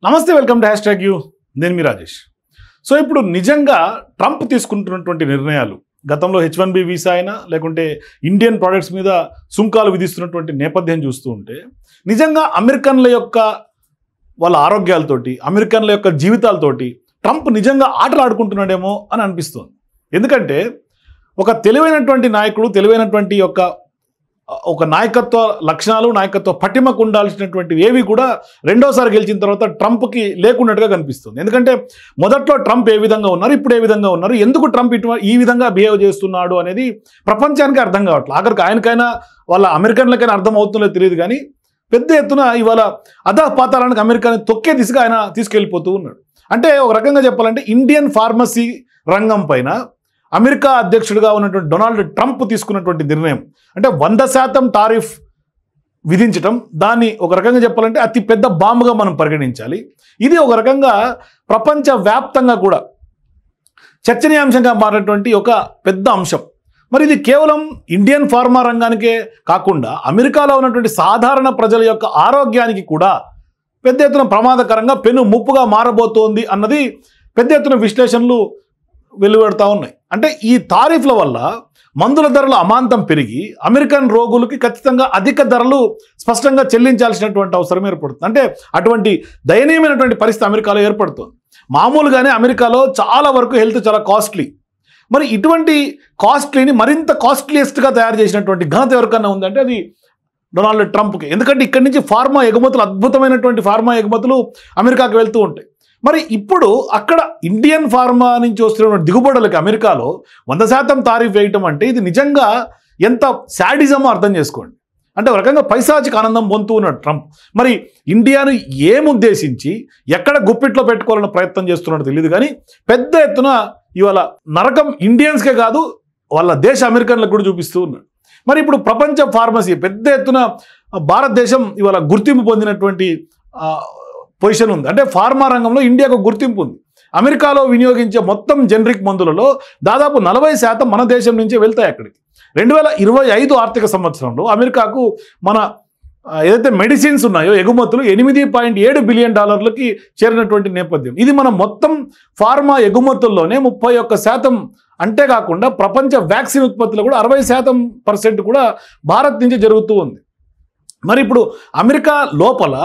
నమస్తే, welcome to #you. నేను మీ Rajesh. So ఇప్పుడు నిజంగా ట్రంప్ తీసుకుంటున్నటువంటి నిర్ణయాలు, గతంలో H1B వీసా అయినా లేకుంటే ఇండియన్ ప్రోడక్ట్స్ మీద సుంకాలు విధిస్తున్నటువంటి నేపథ్యం చూస్తూ ఉంటే నిజంగా అమెరికన్ల యొక్క వాళ్ళ ఆరోగ్యాలతోటి, అమెరికన్ల యొక్క జీవితాలతోటి ట్రంప్ నిజంగా ఆటలు ఆడుకుంటున్నాడేమో అని అనిపిస్తుంది. ఎందుకంటే ఒక తెలివైనటువంటి నాయకుడు, తెలివైనటువంటి ఒక నాయకత్వ లక్షణాలు, నాయకత్వ పటిమకు ఉండాల్సినటువంటి ఏవి కూడా రెండోసారి గెలిచిన తర్వాత ట్రంప్కి లేకున్నట్టుగా కనిపిస్తుంది. ఎందుకంటే మొదట్లో ట్రంప్ ఏ విధంగా ఉన్నారు, ఇప్పుడు ఏ విధంగా ఉన్నారు, ఎందుకు ట్రంప్ ఈ విధంగా బిహేవ్ చేస్తున్నాడు అనేది ప్రపంచానికి అర్థం కావట్లేదు. ఆఖరికి ఆయనకైనా వాళ్ళ అమెరికన్లకైనా అర్థం అవుతుందో తెలియదు, కానీ పెద్ద ఎత్తున ఇవాళ అధపాతాళానికి అమెరికాని తొక్కే దిశగా ఆయన తీసుకెళ్ళిపోతూ ఉన్నాడు. అంటే ఒక రకంగా చెప్పాలంటే ఇండియన్ ఫార్మసీ రంగం పైన అమెరికా అధ్యక్షుడిగా ఉన్నటువంటి డొనాల్డ్ ట్రంప్ తీసుకున్నటువంటి నిర్ణయం అంటే 100% టారిఫ్ విధించడం, దాన్ని ఒక రకంగా చెప్పాలంటే అతి పెద్ద బాంబుగా మనం పరిగణించాలి. ఇది ఒక రకంగా ప్రపంచవ్యాప్తంగా కూడా చర్చనీయాంశంగా మారినటువంటి ఒక పెద్ద అంశం. మరి ఇది కేవలం ఇండియన్ ఫార్మా రంగానికే కాకుండా అమెరికాలో ఉన్నటువంటి సాధారణ ప్రజల యొక్క ఆరోగ్యానికి కూడా పెద్ద ఎత్తున ప్రమాదకరంగా, పెను ముప్పుగా మారబోతోంది అన్నది పెద్ద ఎత్తున విశ్లేషణలు వెలువడుతూ ఉన్నాయి. అంటే ఈ తారీఫ్ల వల్ల మందుల ధరలు అమాంతం పెరిగి అమెరికన్ రోగులకి ఖచ్చితంగా అధిక ధరలు స్పష్టంగా చెల్లించాల్సినటువంటి అవసరం ఏర్పడుతుంది. అంటే అటువంటి దయనీయమైనటువంటి పరిస్థితి అమెరికాలో ఏర్పడుతుంది. మామూలుగానే అమెరికాలో చాలా వరకు హెల్త్ చాలా కాస్ట్లీ. మరి ఇటువంటి కాస్ట్లీని మరింత కాస్ట్లీయెస్ట్గా తయారు చేసినటువంటి ఘనత ఎవరికన్నా ఉందంటే అది డొనాల్డ్ ట్రంప్కి. ఎందుకంటే ఇక్కడి నుంచి ఫార్మా ఎగుమతులు, అద్భుతమైనటువంటి ఫార్మా ఎగుమతులు అమెరికాకు వెళ్తూ ఉంటాయి. మరి ఇప్పుడు అక్కడ ఇండియన్ ఫార్మా నుంచి వస్తున్న దిగుబడులకి అమెరికాలో 100% తారీఫ్ వేయటం అంటే ఇది నిజంగా ఎంత శాడిజమో అర్థం చేసుకోండి. అంటే ఒక రకంగా పైశాచిక ఆనందం పొందుతూ ఉన్నాడు ట్రంప్. మరి ఇండియాను ఏముద్దేశించి ఎక్కడ గుప్పిట్లో పెట్టుకోవాలన్న ప్రయత్నం చేస్తున్నాడో తెలియదు, కానీ పెద్ద ఎత్తున ఇవాళ నరకం ఇండియన్స్కే కాదు వాళ్ళ దేశ అమెరికన్లకు కూడా చూపిస్తూ ఉన్నాడు. మరి ఇప్పుడు ప్రపంచ ఫార్మసీ పెద్ద ఎత్తున భారతదేశం ఇవాళ గుర్తింపు పొందినటువంటి పొజిషన్ ఉంది. అంటే ఫార్మా రంగంలో ఇండియాకు గుర్తింపు ఉంది. అమెరికాలో వినియోగించే మొత్తం జనరిక్ మందులలో దాదాపు 40% మన దేశం నుంచే వెళ్తాయి అక్కడికి. 2025 ఆర్థిక సంవత్సరంలో అమెరికాకు మన ఏదైతే మెడిసిన్స్ ఉన్నాయో ఎగుమతులు $8.7 బిలియన్ చేరినటువంటి నేపథ్యం. ఇది మన మొత్తం ఫార్మా ఎగుమతుల్లోనే 31%. అంతేకాకుండా ప్రపంచ వ్యాక్సిన్ ఉత్పత్తిలో కూడా 60% కూడా భారత్ నుంచి జరుగుతూ ఉంది. మరి ఇప్పుడు అమెరికా లోపల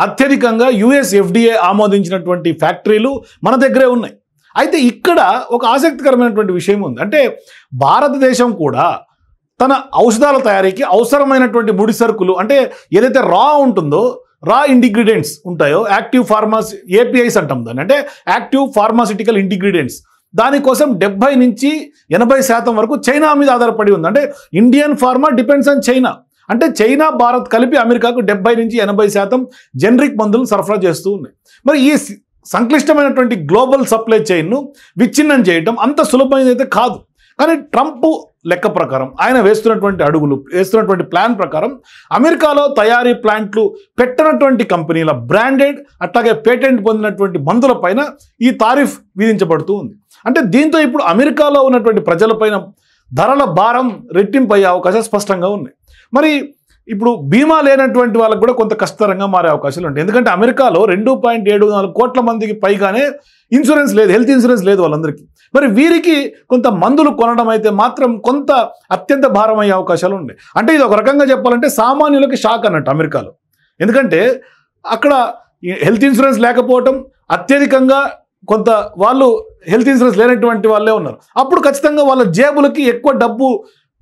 అత్యధికంగా US FDA ఆమోదించినటువంటి ఫ్యాక్టరీలు మన దగ్గరే ఉన్నాయి. అయితే ఇక్కడ ఒక ఆసక్తికరమైనటువంటి విషయం ఉంది. అంటే భారతదేశం కూడా తన ఔషధాల తయారీకి అవసరమైనటువంటి ముడి సరుకులు, అంటే ఏదైతే రా ఉంటుందో, రా ఇంటిగ్రీడియంట్స్ ఉంటాయో, యాక్టివ్ ఫార్మాసి APIs అంటాం దాన్ని, అంటే యాక్టివ్ ఫార్మాసిటికల్ ఇంటిగ్రీడియంట్స్, దానికోసం 70 నుంచి 80% వరకు చైనా మీద ఆధారపడి ఉంది. అంటే Indian pharma depends on China. అంటే చైనా, భారత్ కలిపి అమెరికాకు 70 నుంచి 80% జనరిక్ మందులను సరఫరా చేస్తూ ఉన్నాయి. మరి ఈ సంక్లిష్టమైనటువంటి గ్లోబల్ సప్లై చైన్ను విచ్ఛిన్నం చేయటం అంత సులభమైనదైతే కాదు. కానీ ట్రంప్ లెక్క ప్రకారం, ఆయన వేస్తున్నటువంటి ప్లాన్ ప్రకారం అమెరికాలో తయారీ ప్లాంట్లు పెట్టినటువంటి కంపెనీల బ్రాండెడ్ అట్లాగే పేటెంట్ పొందినటువంటి మందుల పైన ఈ తారీఫ్ విధించబడుతూ ఉంది. అంటే దీంతో ఇప్పుడు అమెరికాలో ఉన్నటువంటి ప్రజలపైన ధరల భారం రెట్టింపు అయ్యే అవకాశాలు స్పష్టంగా ఉన్నాయి. మరి ఇప్పుడు బీమా లేనటువంటి వాళ్ళకు కూడా కొంత కష్టతరంగా మారే అవకాశాలు ఉంటాయి. ఎందుకంటే అమెరికాలో 2.74 కోట్ల మందికి పైగానే ఇన్సూరెన్స్ లేదు, హెల్త్ ఇన్సూరెన్స్ లేదు వాళ్ళందరికీ. మరి వీరికి కొంత మందులు కొనడం అయితే మాత్రం కొంత అత్యంత భారం అయ్యే అవకాశాలు ఉన్నాయి. అంటే ఇది ఒక రకంగా చెప్పాలంటే సామాన్యులకి షాక్ అన్నట్టు అమెరికాలో. ఎందుకంటే అక్కడ హెల్త్ ఇన్సూరెన్స్ లేకపోవటం, అత్యధికంగా కొంత వాళ్ళు హెల్త్ ఇన్సూరెన్స్ లేనటువంటి వాళ్ళే ఉన్నారు. అప్పుడు ఖచ్చితంగా వాళ్ళ జేబులకి ఎక్కువ డబ్బు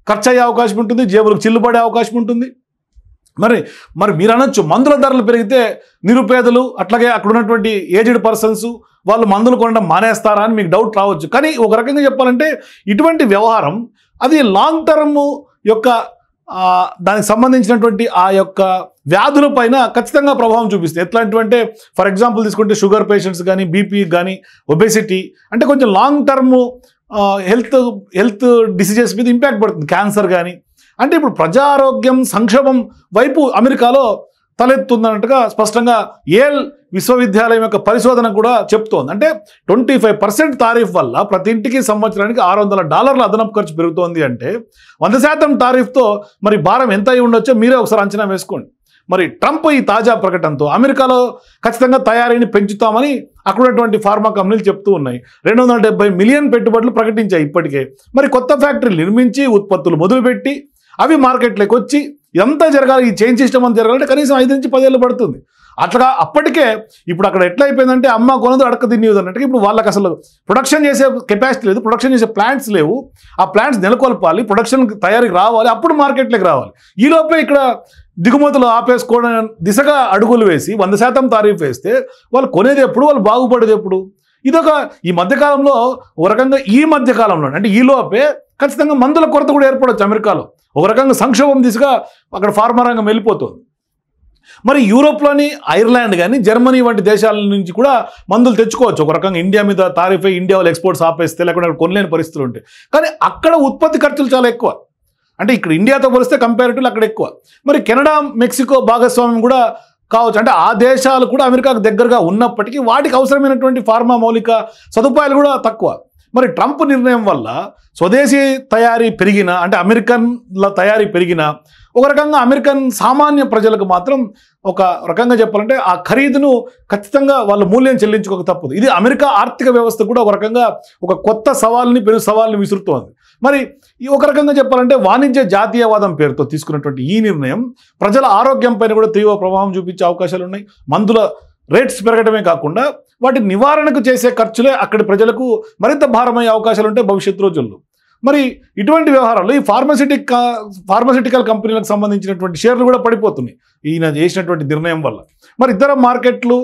ఖర్చు అయ్యే అవకాశం ఉంటుంది, జేబులకు చిల్లుపడే అవకాశం ఉంటుంది. మరి మీరు అనొచ్చు, మందుల ధరలు పెరిగితే నిరుపేదలు అట్లాగే అక్కడ ఉన్నటువంటి ఏజ్డ్ పర్సన్స్ వాళ్ళు మందులు కొనడం మానేస్తారా అని మీకు డౌట్ రావచ్చు. కానీ ఒక రకంగా చెప్పాలంటే ఇటువంటి వ్యవహారం అది లాంగ్ టర్మ్ యొక్క దానికి సంబంధించినటువంటి ఆ యొక్క వ్యాధుల పైన ఖచ్చితంగా ప్రభావం చూపిస్తుంది. ఎట్లాంటివంటే ఫర్ ఎగ్జాంపుల్ తీసుకుంటే షుగర్ పేషెంట్స్ కానీ, బీపీ కానీ, ఒబెసిటీ, అంటే కొంచెం లాంగ్ టర్మ్ హెల్త్ డిసీజెస్ మీద ఇంపాక్ట్ పడుతుంది, క్యాన్సర్ కానీ. అంటే ఇప్పుడు ప్రజా ఆరోగ్యం సంక్షోభం వైపు అమెరికాలో తలెత్తుందన్నట్టుగా స్పష్టంగా ఏల్ విశ్వవిద్యాలయం యొక్క పరిశోధన కూడా చెప్తోంది. అంటే 25% తారీఫ్ వల్ల ప్రతి ఇంటికి సంవత్సరానికి $600 అదనపు ఖర్చు పెరుగుతోంది. అంటే 100% తారీఫ్తో మరి భారం ఎంత అయి ఉండొచ్చో మీరే ఒకసారి అంచనా వేసుకోండి. మరి ట్రంప్ ఈ తాజా ప్రకటనతో అమెరికాలో ఖచ్చితంగా తయారీని పెంచుతామని అక్కడ ఉన్నటువంటి ఫార్మా కంపెనీలు చెప్తూ ఉన్నాయి. 270 మిలియన్ పెట్టుబడులు ప్రకటించాయి ఇప్పటికే. మరి కొత్త ఫ్యాక్టరీలు నిర్మించి ఉత్పత్తులు మొదలుపెట్టి అవి మార్కెట్లోకి వచ్చి ఇదంతా జరగాలి, ఈ చైన్ సిస్టమ్ అంతా జరగాలంటే కనీసం 5 నుంచి 10 ఏళ్ళు పడుతుంది. అట్లా అప్పటికే ఇప్పుడు అక్కడ ఎట్లా అయిపోయిందంటే అమ్మ కొనదు అడక తినేది అన్నట్టు ఇప్పుడు వాళ్ళకి అసలు ప్రొడక్షన్ చేసే కెపాసిటీ లేదు, ప్రొడక్షన్ చేసే ప్లాంట్స్ లేవు. ఆ ప్లాంట్స్ నెలకొల్పాలి, ప్రొడక్షన్ తయారీకి రావాలి, అప్పుడు మార్కెట్లోకి రావాలి. ఈ లోపే ఇక్కడ దిగుమతులు ఆపేసుకోవడం దిశగా అడుగులు వేసి 100% తారీఫ్ వేస్తే వాళ్ళు కొనేది ఎప్పుడు, వాళ్ళు బాగుపడేది ఎప్పుడు? ఇదొక ఈ మధ్యకాలంలో ఒక రకంగా ఈ మధ్యకాలంలో అంటే ఈ లోపే ఖచ్చితంగా మందుల కొరత కూడా ఏర్పడవచ్చు అమెరికాలో. ఒక రకంగా సంక్షోభం దిశగా అక్కడ ఫార్మా రంగం వెళ్ళిపోతుంది. మరి యూరోప్లోని ఐర్లాండ్ కానీ జర్మనీ వంటి దేశాల నుంచి కూడా మందులు తెచ్చుకోవచ్చు. ఒక రకంగా ఇండియా మీద తారీఫ్ అయ్యి ఇండియా వాళ్ళు ఎక్స్పోర్ట్స్ ఆపేస్తే లేకుండా కొనలేని పరిస్థితులు ఉంటాయి. కానీ అక్కడ ఉత్పత్తి ఖర్చులు చాలా ఎక్కువ. అంటే ఇక్కడ ఇండియాతో పోలిస్తే కంపారిటివ్లీ అక్కడ ఎక్కువ. మరి కెనడా మెక్సికో భాగస్వామ్యం కూడా కావచ్చు. అంటే ఆ దేశాలు కూడా అమెరికాకు దగ్గరగా ఉన్నప్పటికీ వాటికి అవసరమైనటువంటి ఫార్మా మౌలిక సదుపాయాలు కూడా తక్కువ. మరి ట్రంప్ నిర్ణయం వల్ల స్వదేశీ తయారీ పెరిగిన అంటే అమెరికన్ల తయారీ పెరిగిన ఒక రకంగా అమెరికన్ సామాన్య ప్రజలకు మాత్రం ఒక రకంగా చెప్పాలంటే ఆ ఖరీదును ఖచ్చితంగా వాళ్ళు మూల్యం చెల్లించుకోక తప్పదు. ఇది అమెరికా ఆర్థిక వ్యవస్థ కూడా ఒక రకంగా ఒక కొత్త పెను సవాల్ని విసురుతోంది. మరి ఈ ఒక రకంగా చెప్పాలంటే వాణిజ్య జాతీయవాదం పేరుతో తీసుకున్నటువంటి ఈ నిర్ణయం ప్రజల ఆరోగ్యం పైన కూడా తీవ్ర ప్రభావం చూపించే అవకాశాలు ఉన్నాయి. మందుల రేట్స్ పెరగడమే కాకుండా వాటి నివారణకు చేసే ఖర్చులే అక్కడి ప్రజలకు మరింత భారమయ్యే అవకాశాలు ఉంటాయి భవిష్యత్ రోజుల్లో. మరి ఇటువంటి వ్యవహారాల్లో ఈ ఫార్మసిటికల్ కంపెనీలకు సంబంధించినటువంటి షేర్లు కూడా పడిపోతున్నాయి ఈయన చేసినటువంటి నిర్ణయం వల్ల. మరి ఇతర మార్కెట్లు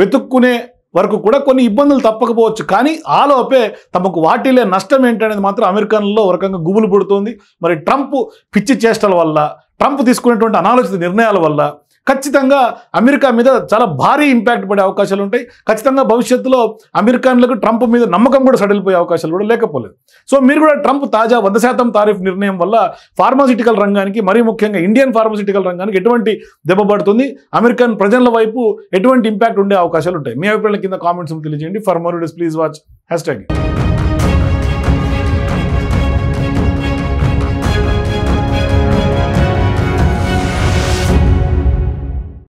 వెతుక్కునే వరకు కూడా కొన్ని ఇబ్బందులు తప్పకపోవచ్చు. కానీ ఆలోపే తమకు వాటిలే నష్టం ఏంటనేది మాత్రం అమెరికన్లలో ఒక రకంగా గుబులు పుడుతోంది. మరి ట్రంప్ పిచ్చి చేష్టల వల్ల, ట్రంప్ తీసుకునేటువంటి అనాలోచిత నిర్ణయాల వల్ల ఖచ్చితంగా అమెరికా మీద చాలా భారీ ఇంపాక్ట్ పడే అవకాశాలు ఉంటాయి. ఖచ్చితంగా భవిష్యత్తులో అమెరికన్లకు ట్రంప్ మీద నమ్మకం కూడా సడలిపోయే అవకాశాలు కూడా లేకపోలేదు. సో మీరు కూడా ట్రంప్ తాజా 100% తారీఫ్ నిర్ణయం వల్ల ఫార్మాసిటికల్ రంగానికి, మరీ ముఖ్యంగా ఇండియన్ ఫార్మాసిటికల్ రంగానికి ఎటువంటి దెబ్బ పడుతుంది, అమెరికన్ ప్రజల వైపు ఎటువంటి ఇంపాక్ట్ ఉండే అవకాశాలు ఉంటాయి? మీ అభిప్రాయాల కింద కామెంట్స్ తెలియజేయండి. For more videos please watch #.